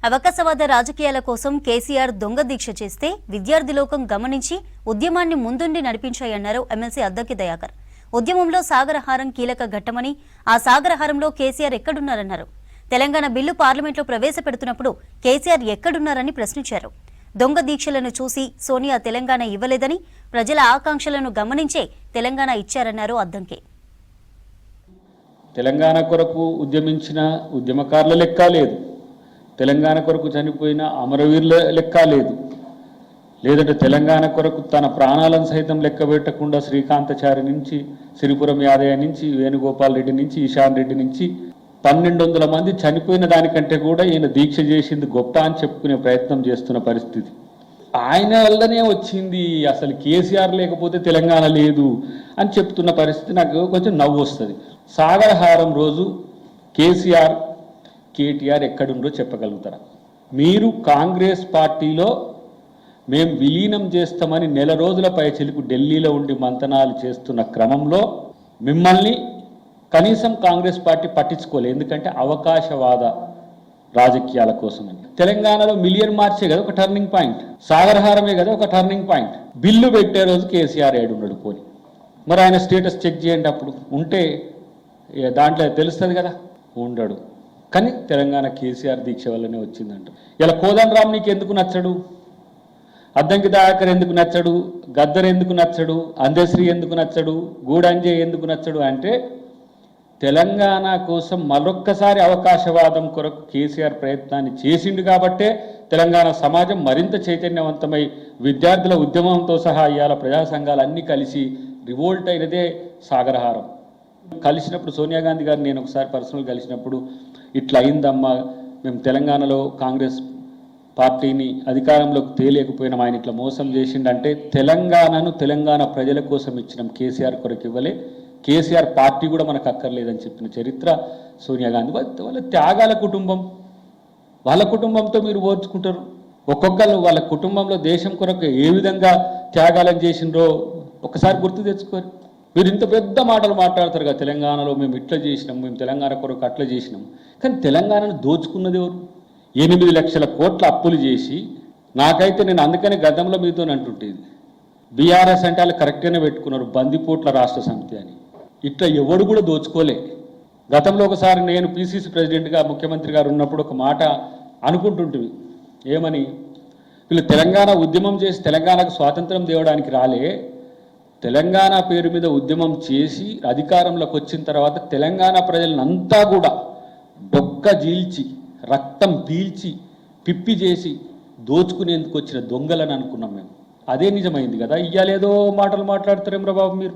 అవకాశవాద రాజకీయాల కోసం కేసీఆర్ దొంగ దీక్ష చేస్తే విద్యార్థి లోకం గమనించి ఉద్యమాన్ని ముందుండి నడిపించాయన్నారు ఎమ్మెల్సీ అద్దంకి దయాకర్. ఉద్యమంలో సాగరహారం కీలక ఘట్టమని, ఆ సాగరహారంలో కేసీఆర్ ఎక్కడున్నారన్నారు. తెలంగాణ బిల్లు పార్లమెంట్లో ప్రవేశపెడుతున్నప్పుడు కేసీఆర్ ఎక్కడున్నారని ప్రశ్నించారు. దొంగ దీక్షలను చూసి సోనియా తెలంగాణ ఇవ్వలేదని, ప్రజల ఆకాంక్షలను గమనించే తెలంగాణ ఇచ్చారన్నారు అద్దంకి. తెలంగాణ కొరకు ఉద్యమించిన ఉద్యమకారుల లెక్క లేదు, తెలంగాణ కొరకు చనిపోయిన అమరవీరుల లెక్క లేదు, లేదంటే తెలంగాణ కొరకు తన ప్రాణాలను సైతం లెక్క పెట్టకుండా శ్రీకాంతాచారి నుంచి, సిరిపురం యాదయ్య నుంచి, వేణుగోపాల్ రెడ్డి నుంచి, ఈశాన్ రెడ్డి నుంచి 1200 మంది చనిపోయిన దానికంటే కూడా ఈయన దీక్ష చేసింది గొప్ప అని చెప్పుకునే ప్రయత్నం చేస్తున్న పరిస్థితి. ఆయన వల్లనే వచ్చింది, అసలు కేసీఆర్ లేకపోతే తెలంగాణ లేదు అని చెప్తున్న పరిస్థితి నాకు కొంచెం నవ్వు వస్తుంది. సాగరహారం రోజు కేసీఆర్ కేటీఆర్ ఎక్కడుండో చెప్పగలుగుతారా? మీరు కాంగ్రెస్ పార్టీలో మేము విలీనం చేస్తామని నెల రోజుల పైచిలకు ఢిల్లీలో ఉండి మంతనాలు చేస్తున్న క్రమంలో మిమ్మల్ని కనీసం కాంగ్రెస్ పార్టీ పట్టించుకోలేదు. ఎందుకంటే అవకాశవాద రాజకీయాల కోసమని. తెలంగాణలో మిలియన్ మార్చే కదా ఒక టర్నింగ్ పాయింట్, సాగరహారమే కదా ఒక టర్నింగ్ పాయింట్. బిల్లు పెట్టే రోజు కేసీఆర్ ఏడున్నాడు పోని, మరి ఆయన స్టేటస్ చెక్ చేయండి, అప్పుడు ఉంటే దాంట్లో తెలుస్తుంది కదా. ఉండడు. కానీ తెలంగాణ కేసీఆర్ దీక్ష వల్లనే వచ్చిందంట. ఇలా కోదండరామ్ నీకు ఎందుకు నచ్చడు, అద్దంకి దయాకర్ ఎందుకు నచ్చడు, గద్దర్ ఎందుకు నచ్చడు, అందశ్రీ ఎందుకు నచ్చడు, గూడంజే ఎందుకు నచ్చడు అంటే తెలంగాణ కోసం మరొక్కసారి అవకాశవాదం కొరకు కేసీఆర్ ప్రయత్నాన్ని చేసిండు కాబట్టే తెలంగాణ సమాజం మరింత చైతన్యవంతమై విద్యార్థుల ఉద్యమంతో సహా ఇవాళ ప్రజా సంఘాలు అన్నీ కలిసి రివోల్ట్ అయినదే సాగరహారం. కలిసినప్పుడు సోనియా గాంధీ గారిని నేను ఒకసారి పర్సనల్ కలిసినప్పుడు ఇట్లా అయిందమ్మా, మేము తెలంగాణలో కాంగ్రెస్ పార్టీని అధికారంలోకి తేలేకపోయినాం, ఆయన ఇట్లా మోసం చేసిండంటే తెలంగాణను తెలంగాణ ప్రజల కోసం ఇచ్చినాం, కేసీఆర్ కొరకు ఇవ్వలే, కేసీఆర్ పార్టీ కూడా మనకు అక్కర్లేదని చెప్పిన చరిత్ర సోనియా గాంధీ. వాళ్ళ త్యాగాల కుటుంబం, వాళ్ళ కుటుంబంతో మీరు ఓర్చుకుంటారు. ఒక్కొక్కరు వాళ్ళ కుటుంబంలో దేశం కొరకు ఏ విధంగా త్యాగాలను చేసిండ్రో ఒకసారి గుర్తు తెచ్చుకోరు. మీరు ఇంత పెద్ద మాటలు మాట్లాడతారు కదా, తెలంగాణలో మేము ఇట్లా చేసినాం, మేము తెలంగాణ కొరకు అట్లా చేసినాం. కానీ తెలంగాణను దోచుకున్నది ఎవరు? 8 లక్షల కోట్ల అప్పులు చేసి, నాకైతే నేను అందుకనే గతంలో మీతో అంటుంటేది, బీఆర్ఎస్ అంటే వాళ్ళు కరెక్ట్గానే పెట్టుకున్నారు, బందిపోట్ల రాష్ట్ర సమితి అని. ఇట్లా ఎవడు కూడా దోచుకోలే. గతంలో ఒకసారి నేను పిసిసి ప్రెసిడెంట్గా ముఖ్యమంత్రి గారు ఉన్నప్పుడు ఒక మాట అనుకుంటుంటివి, ఏమని, వీళ్ళు తెలంగాణ ఉద్యమం చేసి తెలంగాణకు స్వాతంత్రం తేవడానికి రాలే, తెలంగాణ పేరు మీద ఉద్యమం చేసి అధికారంలోకి వచ్చిన తర్వాత తెలంగాణ ప్రజలనంతా కూడా డొక్క జీల్చి రక్తం పీల్చి పిప్పి చేసి దోచుకునేందుకు వచ్చిన దొంగలని అనుకున్నాం మేము. అదే నిజమైంది కదా. ఇయ్యాలేదో మాటలు మాట్లాడతారేమ్రా బాబు మీరు.